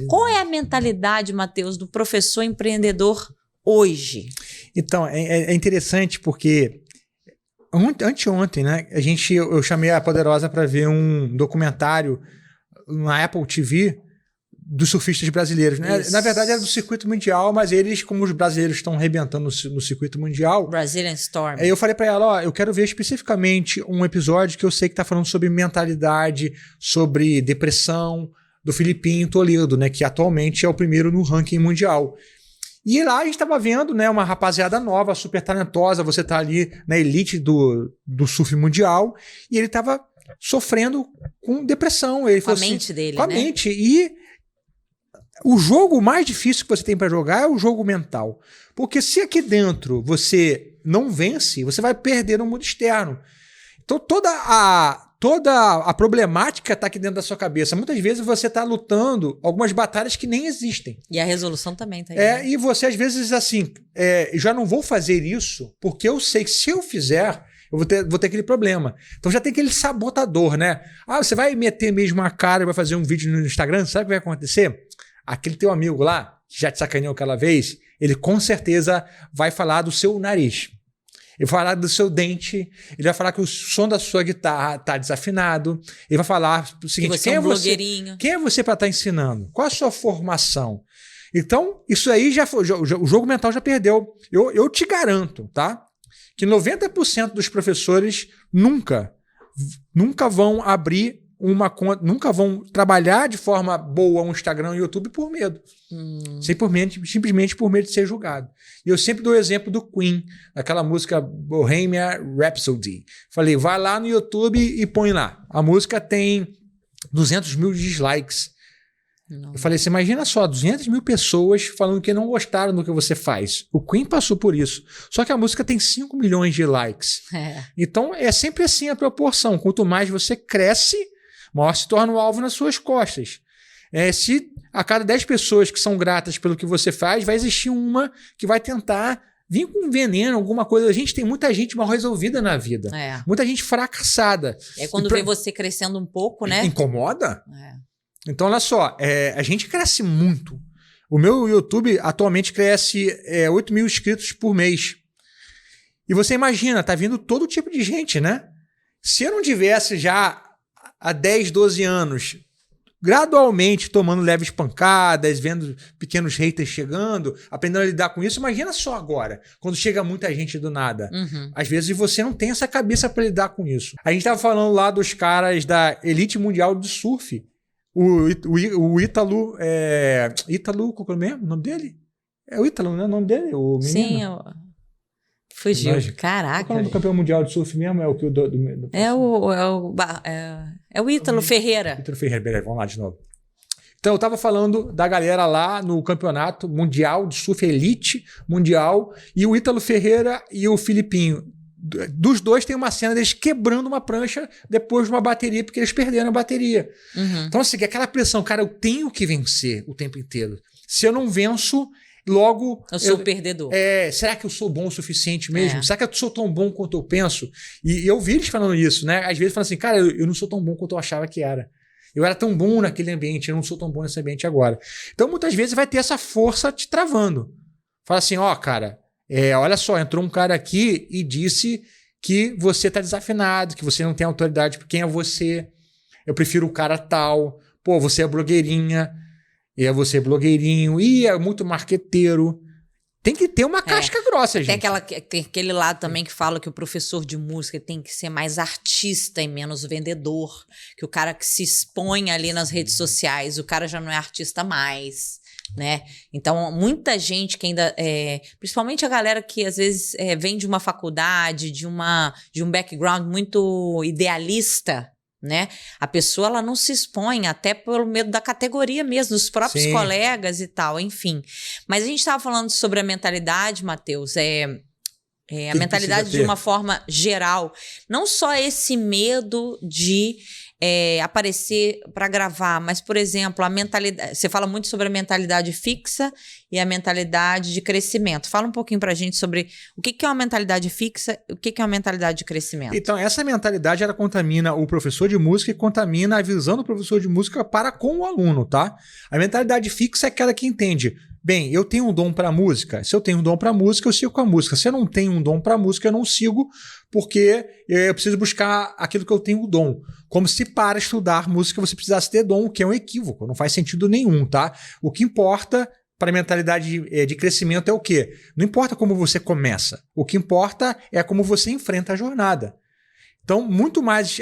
Qual é a mentalidade, Matheus, do professor empreendedor hoje? Então, é interessante porque anteontem, né, eu chamei a Poderosa para ver um documentário na Apple TV dos surfistas brasileiros, né? Na verdade era do circuito mundial, mas eles, como os brasileiros estão arrebentando no circuito mundial... Brazilian Storm. Aí eu falei pra ela, ó, eu quero ver especificamente um episódio que eu sei que tá falando sobre mentalidade, sobre depressão, do Filipinho Toledo, né? Que atualmente é o primeiro no ranking mundial. E lá a gente tava vendo, né, uma rapaziada nova, super talentosa, você tá ali na elite do surf mundial, e ele tava sofrendo com depressão. Ele com a mente dele, com a mente. E o jogo mais difícil que você tem para jogar é o jogo mental. Porque se aqui dentro você não vence, você vai perder no mundo externo. Então toda a problemática está aqui dentro da sua cabeça. Muitas vezes você está lutando algumas batalhas que nem existem. E a resolução também tá aí. Né? E você às vezes assim, já não vou fazer isso porque eu sei que se eu fizer... eu vou ter aquele problema. Então já tem aquele sabotador, né? Ah, você vai meter mesmo a cara e vai fazer um vídeo no Instagram, sabe o que vai acontecer? Aquele teu amigo lá, que já te sacaneou aquela vez, ele com certeza vai falar do seu nariz. Ele vai falar do seu dente, ele vai falar que o som da sua guitarra tá desafinado, ele vai falar o seguinte, você é um blogueirinho. Quem é você para estar ensinando? Qual a sua formação? Então, isso aí já foi, o jogo mental já perdeu. Eu te garanto, tá? Que 90% dos professores nunca vão abrir uma conta, nunca vão trabalhar de forma boa um Instagram e YouTube por medo. Simplesmente por medo de ser julgado. E eu sempre dou o exemplo do Queen, aquela música Bohemian Rhapsody. Falei, vai lá no YouTube e põe lá. A música tem 200 mil dislikes. Não. Eu falei, você imagina só, 200 mil pessoas falando que não gostaram do que você faz. O Queen passou por isso. Só que a música tem 5 milhões de likes. Então é sempre assim a proporção. Quanto mais você cresce, maior se torna o alvo nas suas costas. Se a cada 10 pessoas que são gratas pelo que você faz, vai existir uma que vai tentar vir com veneno, alguma coisa. A gente tem muita gente mal resolvida na vida. Muita gente fracassada. Quando vê você crescendo um pouco, né? Incomoda? Então, olha só, a gente cresce muito. O meu YouTube atualmente cresce 8 mil inscritos por mês. E você imagina, tá vindo todo tipo de gente, né? Se eu não tivesse já há 10, 12 anos, gradualmente tomando leves pancadas, vendo pequenos haters chegando, aprendendo a lidar com isso, imagina só agora, quando chega muita gente do nada. Às vezes você não tem essa cabeça para lidar com isso. A gente tava falando lá dos caras da elite mundial do surf. O Ítalo, Ítalo, qual é o mesmo? O nome dele? É o Ítalo, não é o nome dele? O menino? Sim, fugiu. Caraca. Qual é o nome do campeão mundial de surf mesmo? É o que o do é o Ítalo Ferreira. Ítalo Ferreira, beleza, vamos lá de novo. Então, eu tava falando da galera lá no campeonato mundial de surf elite mundial, e o Ítalo Ferreira e o Filipinho. Dos dois tem uma cena deles quebrando uma prancha depois de uma bateria, porque eles perderam a bateria. Então, assim, aquela pressão, cara, eu tenho que vencer o tempo inteiro. Se eu não venço, logo... Eu sou o perdedor. Será que eu sou bom o suficiente mesmo? Será que eu sou tão bom quanto eu penso? E eu vi eles falando isso, né? Às vezes falam assim, cara, eu não sou tão bom quanto eu achava que era. Eu era tão bom naquele ambiente, eu não sou tão bom nesse ambiente agora. Então, muitas vezes vai ter essa força te travando. Fala assim, ó, cara... olha só, entrou um cara aqui e disse que você tá desafinado, que você não tem autoridade. Quem é você? Eu prefiro o cara tal. Pô, você é blogueirinha. Você é blogueirinho. É muito marqueteiro. Tem que ter uma casca grossa, gente. Tem aquele lado também que fala que o professor de música tem que ser mais artista e menos vendedor. Que o cara que se expõe ali nas redes sociais, o cara já não é artista mais. Né? Então, muita gente que ainda, principalmente a galera que às vezes vem de uma faculdade, de um background muito idealista, né? A pessoa ela não se expõe até pelo medo da categoria mesmo, dos próprios colegas e tal, enfim. Mas a gente estava falando sobre a mentalidade, Matheus, a mentalidade de uma forma geral, não só esse medo de aparecer para gravar, mas, por exemplo, a mentalidade... Você fala muito sobre a mentalidade fixa e a mentalidade de crescimento. Fala um pouquinho pra gente sobre o que é uma mentalidade fixa e o que é uma mentalidade de crescimento. Então, essa mentalidade, ela contamina o professor de música e contamina a visão do professor de música para com o aluno, tá? A mentalidade fixa é aquela que entende... Bem, eu tenho um dom para música. Se eu tenho um dom para música, eu sigo com a música. Se eu não tenho um dom para música, eu não sigo, porque eu preciso buscar aquilo que eu tenho o dom. Como se para estudar música você precisasse ter dom, o que é um equívoco. Não faz sentido nenhum, tá? O que importa para a mentalidade de crescimento é o quê? Não importa como você começa. O que importa é como você enfrenta a jornada. Então, muito mais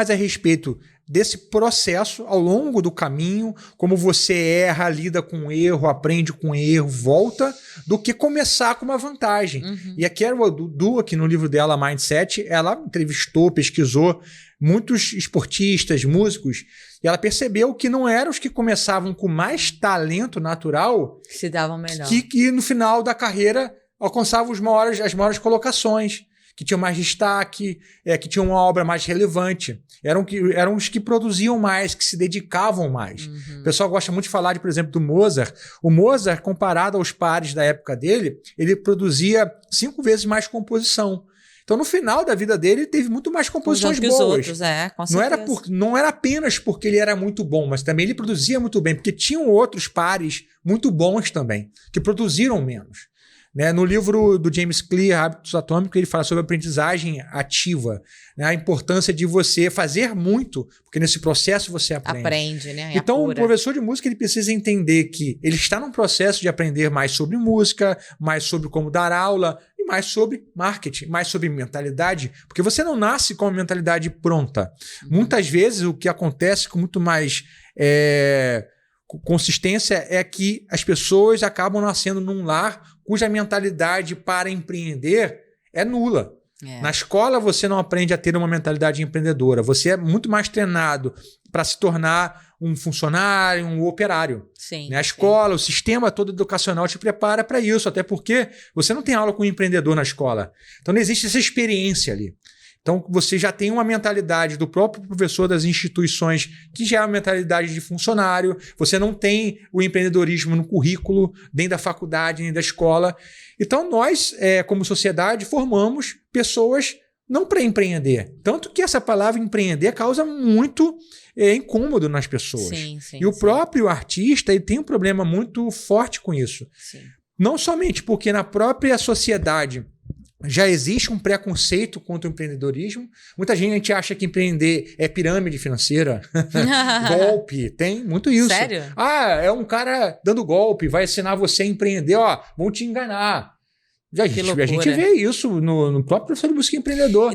a respeito desse processo ao longo do caminho, como você erra, lida com erro, aprende com erro, volta, do que começar com uma vantagem. Uhum. E a Carol Dweck, no livro dela, Mindset, ela entrevistou, pesquisou muitos esportistas, músicos, e ela percebeu que não eram os que começavam com mais talento natural Que se davam melhor. que no final da carreira alcançavam as maiores colocações, que tinham mais destaque, que tinham uma obra mais relevante. Eram os que produziam mais, que se dedicavam mais. Uhum. O pessoal gosta muito de falar, por exemplo, do Mozart. O Mozart, comparado aos pares da época dele, ele produzia 5 vezes mais composição. Então, no final da vida dele, ele teve muito mais composições boas. Os outros, com certeza. Não era apenas porque ele era muito bom, mas também ele produzia muito bem, porque tinham outros pares muito bons também, que produziram menos. Né? No livro do James Clear, Hábitos Atômicos, ele fala sobre aprendizagem ativa, né? A importância de você fazer muito, porque nesse processo você aprende. Né? Então, o professor de música ele precisa entender que ele está num processo de aprender mais sobre música, mais sobre como dar aula, e mais sobre marketing, mais sobre mentalidade, porque você não nasce com a mentalidade pronta. Muitas vezes, o que acontece com muito mais consistência é que as pessoas acabam nascendo num lar cuja mentalidade para empreender é nula. Na escola você não aprende a ter uma mentalidade empreendedora. Você é muito mais treinado para se tornar um funcionário, um operário. Sim, né? A escola, o sistema todo educacional te prepara para isso, até porque você não tem aula com um empreendedor na escola. Então não existe essa experiência ali. Então, você já tem uma mentalidade do próprio professor das instituições que já é uma mentalidade de funcionário. Você não tem o empreendedorismo no currículo, nem da faculdade, nem da escola. Então, nós, como sociedade, formamos pessoas não para empreender. Tanto que essa palavra empreender causa muito incômodo nas pessoas. Sim, e o próprio artista ele tem um problema muito forte com isso. Sim. Não somente porque na própria sociedade já existe um preconceito contra o empreendedorismo. Muita gente acha que empreender é pirâmide financeira, golpe, tem muito isso. Sério? É um cara dando golpe, vai ensinar você a empreender, vão te enganar. A gente vê isso no próprio professor de música empreendedor.